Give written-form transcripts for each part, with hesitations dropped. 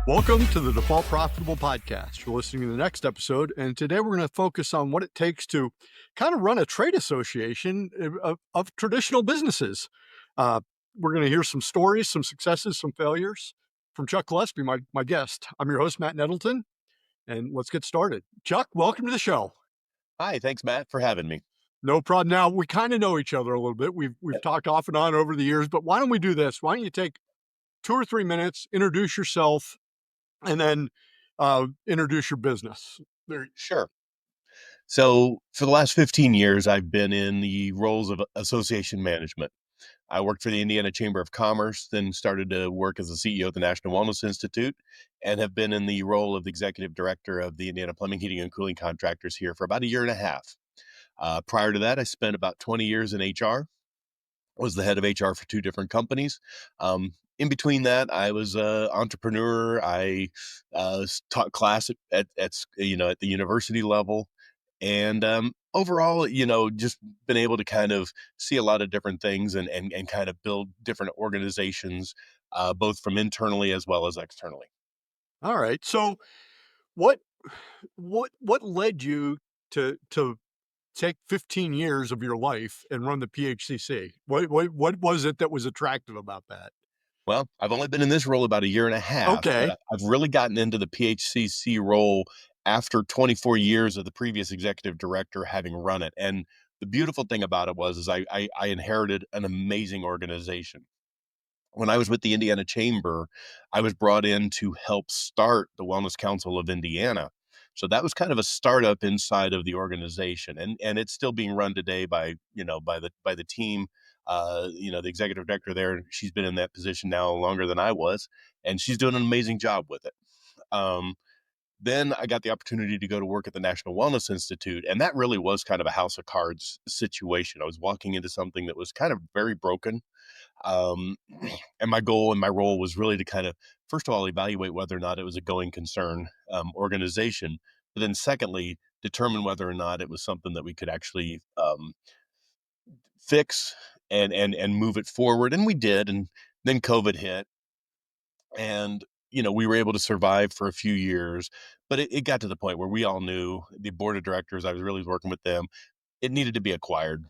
Welcome to the Default Profitable Podcast. You're listening to the next episode, and today we're going to focus on what it takes to kind of run a trade association of traditional businesses. We're going to hear some stories, some successes, some failures from Chuck Gillespie, my guest. I'm your host, Matt Nettleton, and let's get started. Chuck, welcome to the show. Hi, thanks, Matt, for having me. No problem. Now, we kind of know each other a little bit. We've talked off and on over the years, but why don't we do this? Why don't you take 2 or 3 minutes, introduce yourself, and then introduce your business. Sure. So for the last 15 years, I've been in the roles of association management. I worked for the Indiana Chamber of Commerce, then started to work as the CEO at the National Wellness Institute, and have been in the role of the executive director of the Indiana Plumbing, Heating, and Cooling Contractors here for about a year and a half. Prior to that, I spent about 20 years in HR. Was the head of HR for 2 different companies. In between that, I was an entrepreneur. I taught class at the university level, and overall, just been able to kind of see a lot of different things and kind of build different organizations, both from internally as well as externally. All right. So, what led you to take 15 years of your life and run the PHCC? What was it that was attractive about that? Well, I've only been in this role about a year and a half, Okay. but I've really gotten into the PHCC role after 24 years of the previous executive director having run it. And the beautiful thing about it was I inherited an amazing organization. When I was with the Indiana Chamber, I was brought in to help start the Wellness Council of Indiana. So that was kind of a startup inside of the organization, and it's still being run today by the team. The executive director there, she's been in that position now longer than I was, and she's doing an amazing job with it. Then I got the opportunity to go to work at the National Wellness Institute, and that really was kind of a house of cards situation. I was walking into something that was kind of very broken. Um, and my goal and my role was really to kind of, first of all, evaluate whether or not it was a going concern organization, but then secondly, determine whether or not it was something that we could actually fix and move it forward. And we did. And then COVID hit, and we were able to survive for a few years, but it got to the point where we all knew, the board of directors, I was really working with them, it needed to be acquired.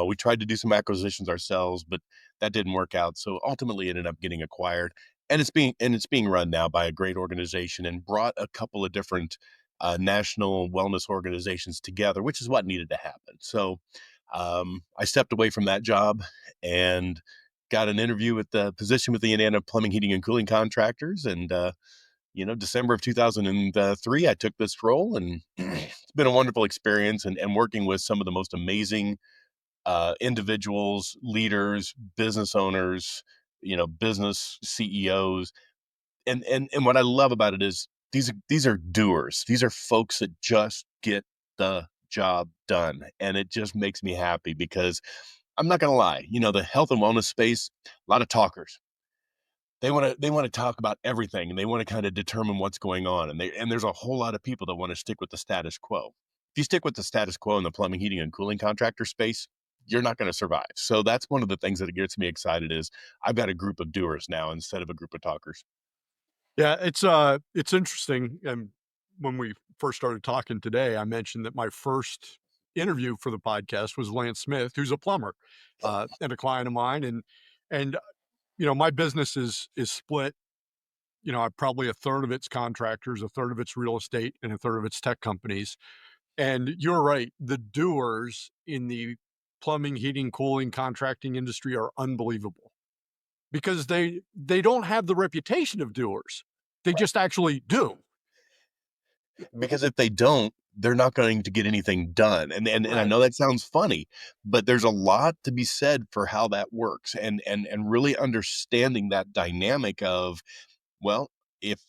We tried to do some acquisitions ourselves, but that didn't work out. So ultimately it ended up getting acquired, and it's being run now by a great organization, and brought a couple of different national wellness organizations together, which is what needed to happen. So I stepped away from that job and got an interview with the position with the Indiana Plumbing, Heating, and Cooling Contractors. And, December of 2003, I took this role, and it's been a wonderful experience, and working with some of the most amazing individuals, leaders, business owners, business CEOs. And what I love about it is these are doers. These are folks that just get the job done. And it just makes me happy, because I'm not going to lie, the health and wellness space, a lot of talkers. They want to talk about everything, and they want to kind of determine what's going on. And there's a whole lot of people that want to stick with the status quo. If you stick with the status quo in the plumbing, heating, and cooling contractor space, you're not going to survive. So that's one of the things that gets me excited, is I've got a group of doers now instead of a group of talkers. Yeah, it's interesting. And when we first started talking today, I mentioned that my first interview for the podcast was Lance Smith, who's a plumber, and a client of mine. And my business is split. Probably a third of it's contractors, a third of it's real estate, and a third of it's tech companies. And you're right, the doers in the plumbing, heating, cooling, contracting industry are unbelievable, because they don't have the reputation of doers. They just actually do. Because if they don't, they're not going to get anything done. And I Right. know that sounds funny, but there's a lot to be said for how that works, and really understanding that dynamic of, well, if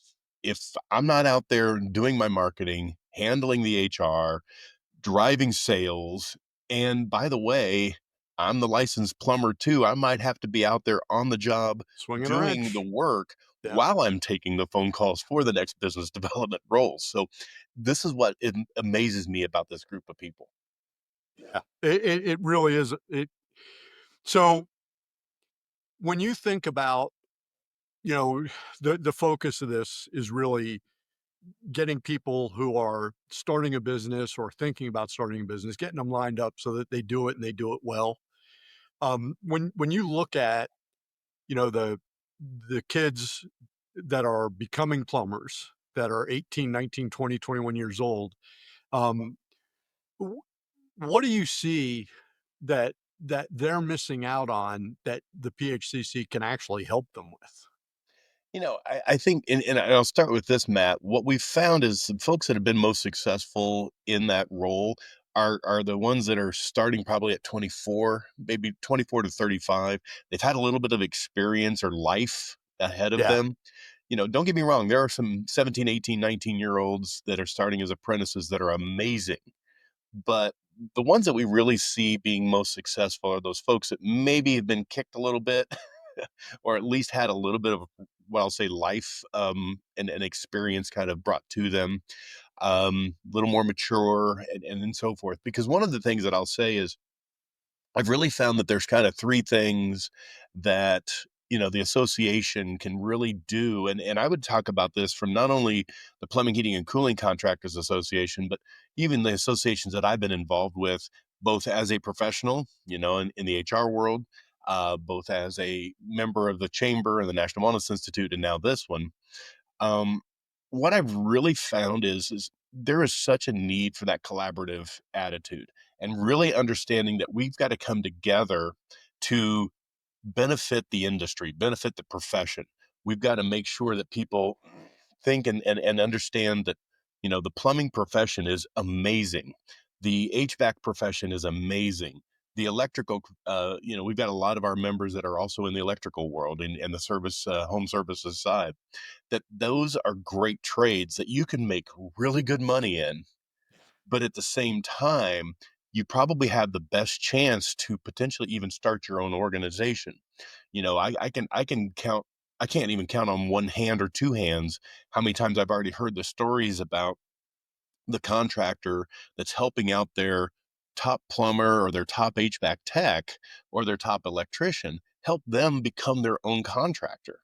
I'm not out there doing my marketing, handling the HR, driving sales, and by the way, I'm the licensed plumber too, I might have to be out there on the job Swinging a doing wrench. the work Yeah. while I'm taking the phone calls for the next business development roles. So this is what it amazes me about this group of people. Yeah. It really is. So when you think about, you know, the focus of this is really getting people who are starting a business or thinking about starting a business, getting them lined up so that they do it and they do it well. When you look at, the kids that are becoming plumbers that are 18, 19, 20, 21 years old, um, w- what do you see that they're missing out on that the PHCC can actually help them with? I think, and I'll start with this, Matt. What we've found is the folks that have been most successful in that role are the ones that are starting probably at 24, maybe 24 to 35. They've had a little bit of experience or life ahead of Yeah. them. Don't get me wrong, there are some 17, 18, 19 year olds that are starting as apprentices that are amazing. But the ones that we really see being most successful are those folks that maybe have been kicked a little bit or at least had a little bit of what I'll say life and experience kind of brought to them, a little more mature and so forth. Because one of the things that I'll say is I've really found that there's kind of three things that the association can really do, and I would talk about this from not only the Plumbing, Heating, and Cooling Contractors Association, but even the associations that I've been involved with, both as a professional, in the HR world, both as a member of the chamber and the National Wellness Institute, and now this one. Um, what I've really found is there is such a need for that collaborative attitude and really understanding that we've got to come together to benefit the industry, benefit the profession. We've got to make sure that people think and understand that, the plumbing profession is amazing. The HVAC profession is amazing. The electrical, we've got a lot of our members that are also in the electrical world and the service, home services side, that those are great trades that you can make really good money in, but at the same time, you probably have the best chance to potentially even start your own organization. I can count, I can't even count on one hand or two hands how many times I've already heard the stories about the contractor that's helping out their top plumber or their top HVAC tech or their top electrician, help them become their own contractor.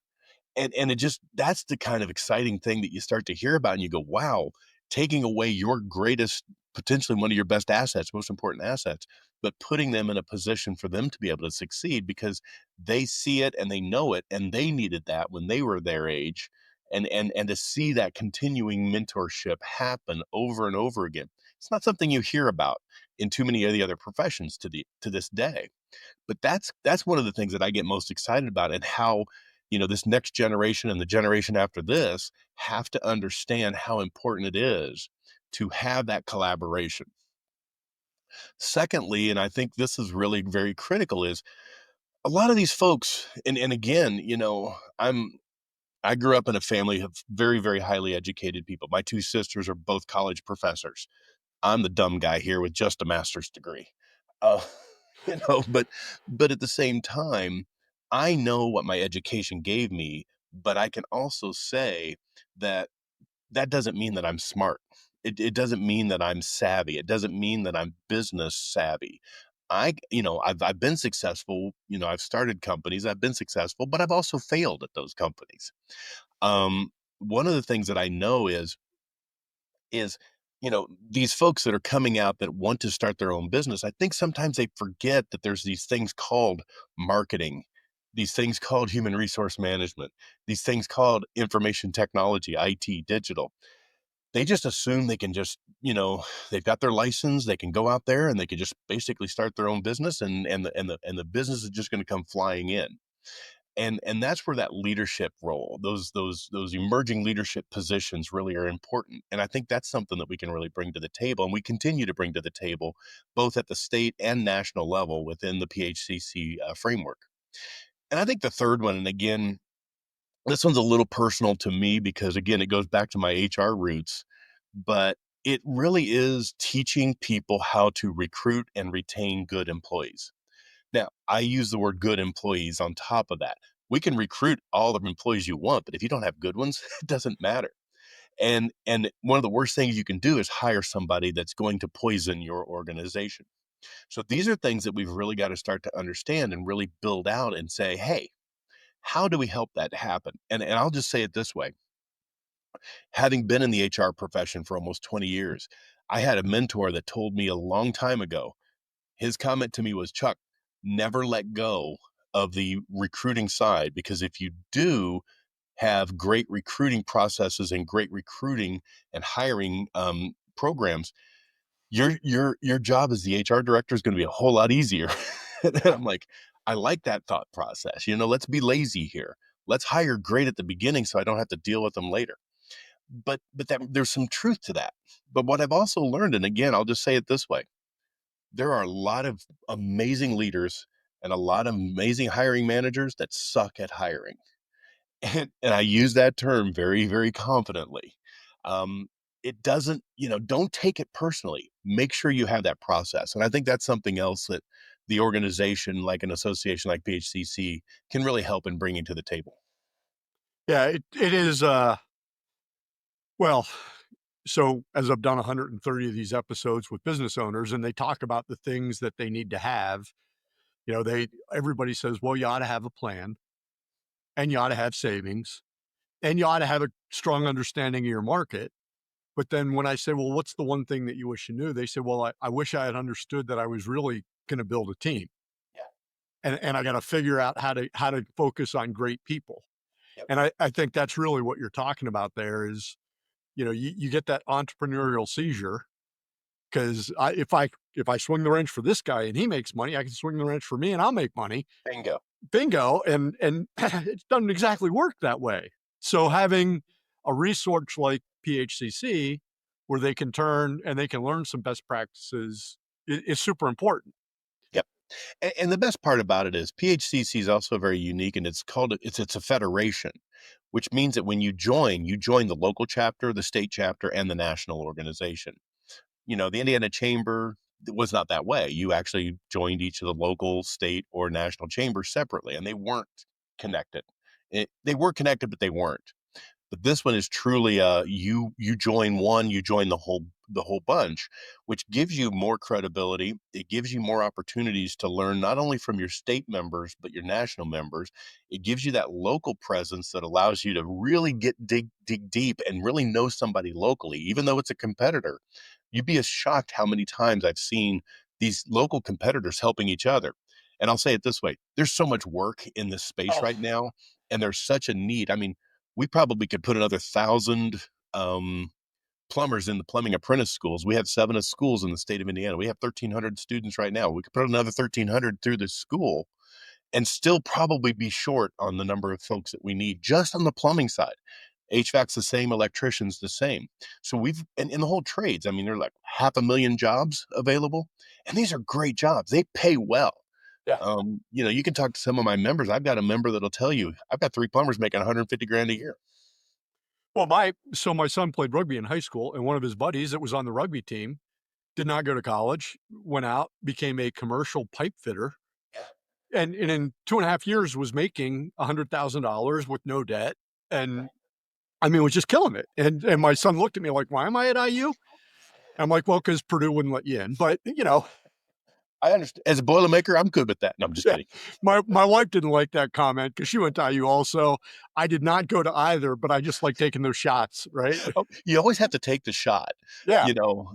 And it just, that's the kind of exciting thing that you start to hear about and you go, wow, taking away your greatest, potentially one of your best assets, most important assets, but putting them in a position for them to be able to succeed because they see it and they know it and they needed that when they were their age. And to see that continuing mentorship happen over and over again, it's not something you hear about in too many of the other professions to this day. But that's one of the things that I get most excited about, and how, this next generation and the generation after this have to understand how important it is to have that collaboration. Secondly, and I think this is really very critical, is a lot of these folks, and again, I grew up in a family of very, very highly educated people. My two sisters are both college professors. I'm the dumb guy here with just a master's degree. Uh, but at the same time, I know what my education gave me, but I can also say that that doesn't mean that I'm smart. It doesn't mean that I'm savvy. It doesn't mean that I'm business savvy. I've been successful. I've started companies. I've been successful, but I've also failed at those companies. One of the things that I know is these folks that are coming out that want to start their own business, I think sometimes they forget that there's these things called marketing, these things called human resource management, these things called information technology, IT, digital. They just assume they can just, they've got their license, they can go out there and they can just basically start their own business, and the business is just going to come flying in. And that's where that leadership role, those emerging leadership positions really are important. And I think that's something that we can really bring to the table, and we continue to bring to the table, both at the state and national level within the PHCC framework. And I think the third one, and again, this one's a little personal to me because again, it goes back to my HR roots, but it really is teaching people how to recruit and retain good employees. Now, I use the word good employees on top of that. We can recruit all the employees you want, but if you don't have good ones, it doesn't matter. And one of the worst things you can do is hire somebody that's going to poison your organization. So these are things that we've really got to start to understand and really build out and say, hey, How do we help that happen? And I'll just say it this way, having been in the HR profession for almost 20 years, I had a mentor that told me a long time ago. His comment to me was, Chuck, never let go of the recruiting side, because if you do have great recruiting processes and great recruiting and hiring programs, your job as the HR director is going to be a whole lot easier. And Yeah. I'm like, I like that thought process. Let's be lazy here. Let's hire great at the beginning so I don't have to deal with them later. But there's some truth to that. But what I've also learned, and again, I'll just say it this way, there are a lot of amazing leaders and a lot of amazing hiring managers that suck at hiring. And I use that term very, very confidently. Um, it doesn't, don't take it personally. Make sure you have that process. And I think that's something else that the organization, like an association like PHCC, can really help in bringing to the table. Yeah, it is, well, so as I've done 130 of these episodes with business owners and they talk about the things that they need to have, everybody says, well, you ought to have a plan and you ought to have savings and you ought to have a strong understanding of your market. But then when I say, well, what's the one thing that you wish you knew? They say, well, I wish I had understood that I was really going to build a team Yeah. and I got to figure out how to focus on great people. Yep. And I think that's really what you're talking about there is, you get that entrepreneurial seizure because if I swing the wrench for this guy and he makes money, I can swing the wrench for me and I'll make money. Bingo. Bingo. And it doesn't exactly work that way. So having a resource like PHCC where they can turn and they can learn some best practices is super important. Yep. And the best part about it is PHCC is also very unique, and it's a federation, which means that when you join the local chapter, the state chapter, and the national organization. The Indiana Chamber was not that way. You actually joined each of the local, state, or national chambers separately, and they weren't connected. They were connected, but they weren't. But this one is truly you join one, you join the whole bunch, which gives you more credibility. It gives you more opportunities to learn not only from your state members but your national members. It gives you that local presence that allows you to really dig deep and really know somebody locally, even though it's a competitor. You'd be shocked how many times I've seen these local competitors helping each other. And I'll say it this way, there's so much work in this space Oh, right now, and there's such a need. I mean, we probably could put another 1,000 plumbers in the plumbing apprentice schools. We have 7 schools in the state of Indiana. We have 1,300 students right now. We could put another 1,300 through the school and still probably be short on the number of folks that we need just on the plumbing side. HVAC's the same, electricians the same. So we've, and in the whole trades, I mean, there are like 500,000 jobs available, and these are great jobs. They pay well. yeah. You can talk to some of my members. I've got a member that'll tell you, I've got 3 plumbers making 150 grand a year. Well, my son played rugby in high school, and one of his buddies that was on the rugby team did not go to college, went out, became a commercial pipe fitter, and in 2.5 years was making $100,000 with no debt. And I mean, was just killing it. And my son looked at me like, why am I at IU? I'm like, well, because Purdue wouldn't let you in. But I understand. As a Boilermaker, I'm good with that. No, I'm just yeah, kidding. my wife didn't like that comment because she went to IU also. I did not go to either, but I just like taking those shots, right? Oh, you always have to take the shot. Yeah.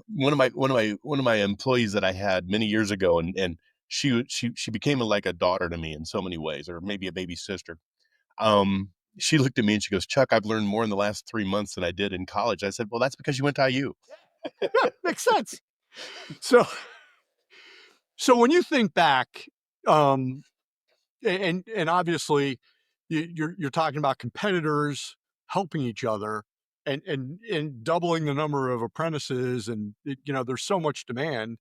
One of my employees that I had many years ago, and she became like a daughter to me in so many ways, or maybe a baby sister. She looked at me and she goes, "Chuck, I've learned more in the last 3 months than I did in college." I said, "Well, that's because you went to IU." Yeah, makes sense. So so when you think back, um, and obviously you're talking about competitors helping each other and doubling the number of apprentices and there's so much demand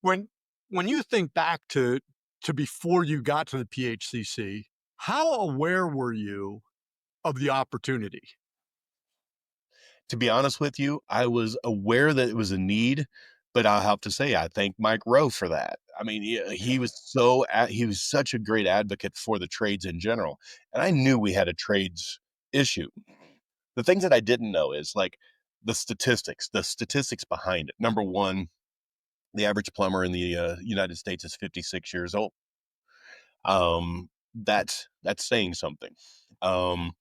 when you think back to before you got to the PHCC, how aware were you of the opportunity? To be honest with you, I was aware that it was a need, but I'll have to say I thank Mike Rowe for that. I mean, he was such a great advocate for the trades in general, and I knew we had a trades issue. The things that I didn't know is like the statistics behind it. Number one, the average plumber in the United States is 56 years old. that's saying something. Um,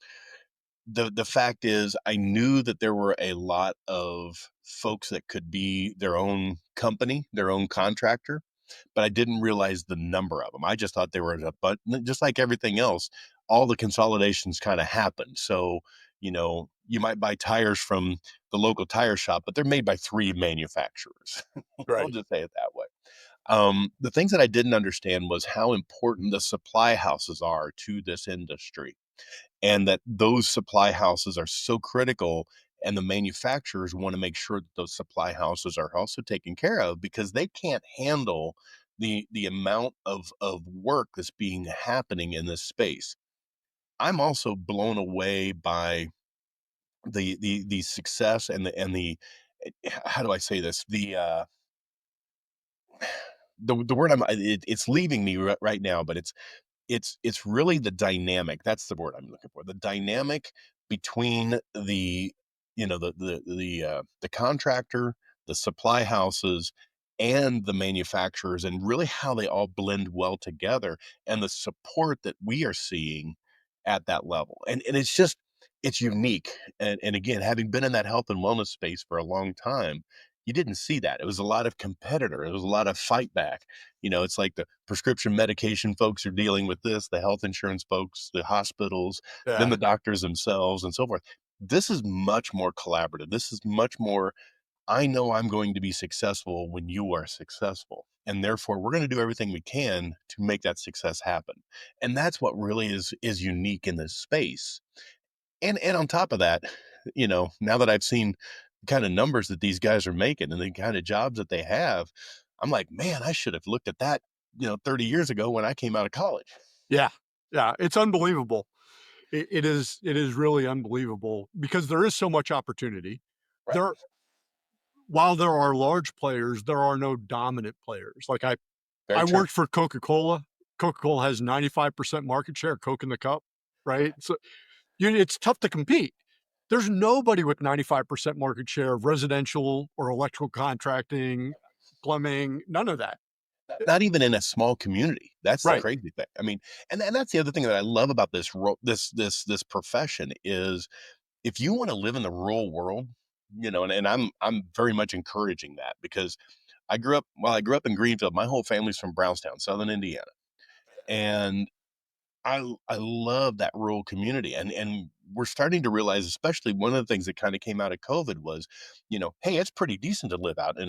the fact is, I knew that there were a lot of folks that could be their own company, their own contractor, but I didn't realize the number of them. I just thought they were but just like everything else, all the consolidations kind of happened. So, you might buy tires from the local tire shop, but they're made by three manufacturers. I'll Right. just say it that way. The things that I didn't understand was how important the supply houses are to this industry, and that those supply houses are so critical, and the manufacturers want to make sure that those supply houses are also taken care of because they can't handle the amount of work that's being happening in this space. I'm also blown away by the success and the how do I say this? The word it's leaving me right now, but it's really the dynamic. That's the word I'm looking for. The dynamic between the contractor, the supply houses, and the manufacturers, and really how they all blend well together, and the support that we are seeing at that level. And it's unique. And again, having been in that health and wellness space for a long time, you didn't see that. It was a lot of competitor. It was a lot of fight back. It's like the prescription medication folks are dealing with this, the health insurance folks, the hospitals, then Yeah. the doctors themselves, and so forth. This is much more collaborative. This is much more, I know I'm going to be successful when you are successful. And therefore, we're going to do everything we can to make that success happen. And that's what really is unique in this space. And on top of that, now that I've seen the kind of numbers that these guys are making and the kind of jobs that they have, I'm like, man, I should have looked at that, 30 years ago when I came out of college. Yeah. Yeah. It's unbelievable. It is really unbelievable because there is so much opportunity. Right. There While there are large players, there are no dominant players. Like I Very true. worked for Coca-Cola. Coca-Cola has 95% market share, Coke in the cup, right? So it's tough to compete. There's nobody with 95% market share of residential or electrical contracting, plumbing, none of that. Not even in a small community. That's the Right. crazy thing. I mean, and that's the other thing that I love about this profession is if you want to live in the rural world, and I'm very much encouraging that because I grew up in Greenfield. My whole family's from Brownstown, Southern Indiana. And I love that rural community, and we're starting to realize, especially one of the things that kind of came out of COVID was, hey, it's pretty decent to live out in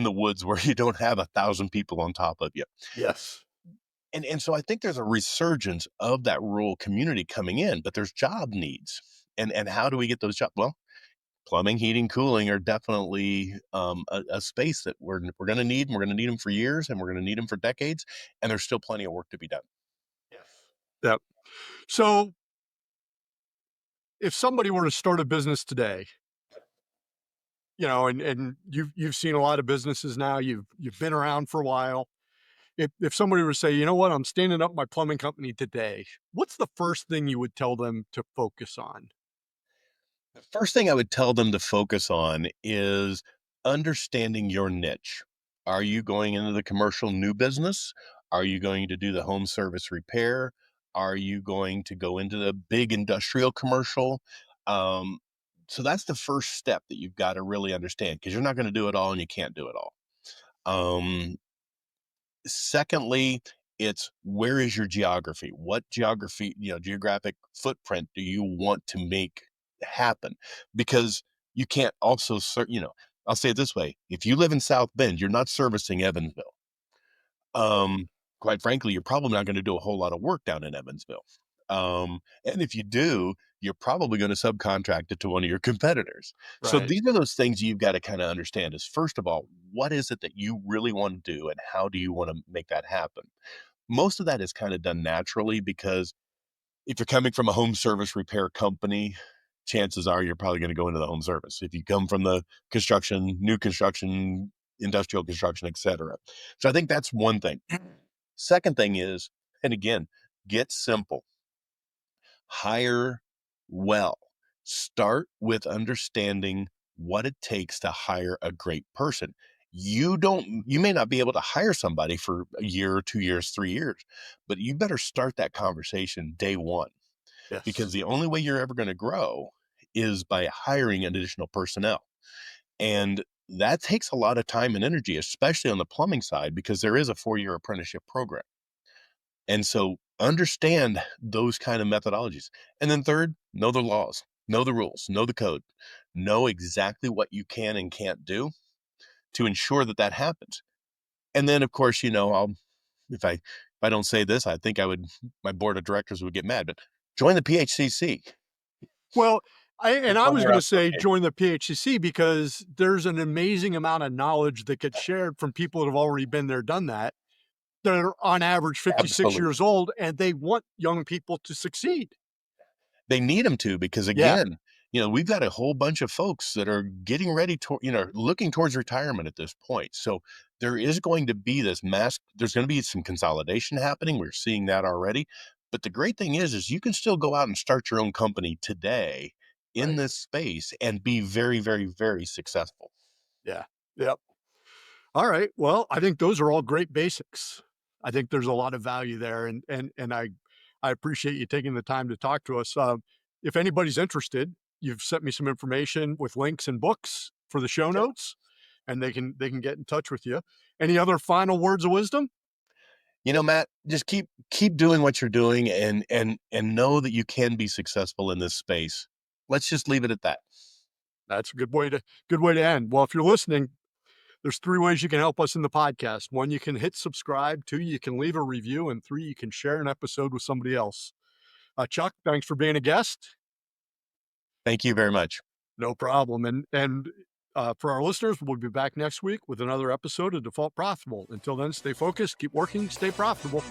the woods where you don't have 1,000 people on top of you. Yes. And so I think there's a resurgence of that rural community coming in, but there's job needs. And how do we get those jobs? Well, plumbing, heating, cooling are definitely a space that we're going to need, and we're going to need them for years, and we're going to need them for decades, and there's still plenty of work to be done. Yes. Yep. So if somebody were to start a business today, and you've seen a lot of businesses now, you've been around for a while. If somebody were to say, you know what, I'm standing up my plumbing company today, what's the first thing you would tell them to focus on? The first thing I would tell them to focus on is understanding your niche. Are you going into the commercial new business? Are you going to do the home service repair? Are you going to go into the big industrial commercial? Um, so that's the first step that you've got to really understand because you're not going to do it all and you can't do it all. Um, Secondly, it's where is your geography? What geography, geographic footprint do you want to make happen? Because you can't also, I'll say it this way. If you live in South Bend, you're not servicing Evansville. Um, Quite frankly, you're probably not going to do a whole lot of work down in Evansville. And if you do, you're probably going to subcontract it to one of your competitors. So Right. these are those things you've got to kind of understand is first of all, what is it that you really want to do and how do you want to make that happen? Most of that is kind of done naturally because if you're coming from a home service repair company, chances are you're probably going to go into the home service. If you come from the construction, new construction, industrial construction, etc. So I think that's one thing. Second thing is, and again, get simple, hire well. Start with understanding what it takes to hire a great person. You may not be able to hire somebody for a year, 2 years, 3 years, but you better start that conversation day one, because Yes. the only way you're ever going to grow is by hiring additional personnel. And that takes a lot of time and energy, especially on the plumbing side, because there is a 4-year apprenticeship program. And so understand those kind of methodologies. And then third, know the laws, know the rules, know the code, know exactly what you can and can't do to ensure that that happens. And then, of course, if I don't say this, I think my board of directors would get mad, but join the PHCC. Well, The I was Plumber gonna say Association. join the PHCC because there's an amazing amount of knowledge that gets shared from people that have already been there, done that are on average 56 Absolutely. years old, and they want young people to succeed. They need them to, because Yeah, again, we've got a whole bunch of folks that are getting ready to, looking towards retirement at this point. So there is going to be there's going to be some consolidation happening. We're seeing that already. But the great thing is you can still go out and start your own company today in right. this space and be very, very, very successful. Yeah. Yep. All right. Well, I think those are all great basics. I think there's a lot of value there, and I appreciate you taking the time to talk to us. If anybody's interested, you've sent me some information with links and books for the show notes, and they can get in touch with you. Any other final words of wisdom? Matt, just keep doing what you're doing, and know that you can be successful in this space. Let's just leave it at that. That's a good way to end. Well, if you're listening, there's 3 ways you can help us in the podcast. 1, you can hit subscribe. 2, you can leave a review, and 3, you can share an episode with somebody else. Chuck, thanks for being a guest. Thank you very much. No problem. And for our listeners, we'll be back next week with another episode of Default Profitable. Until then, stay focused, keep working, stay profitable.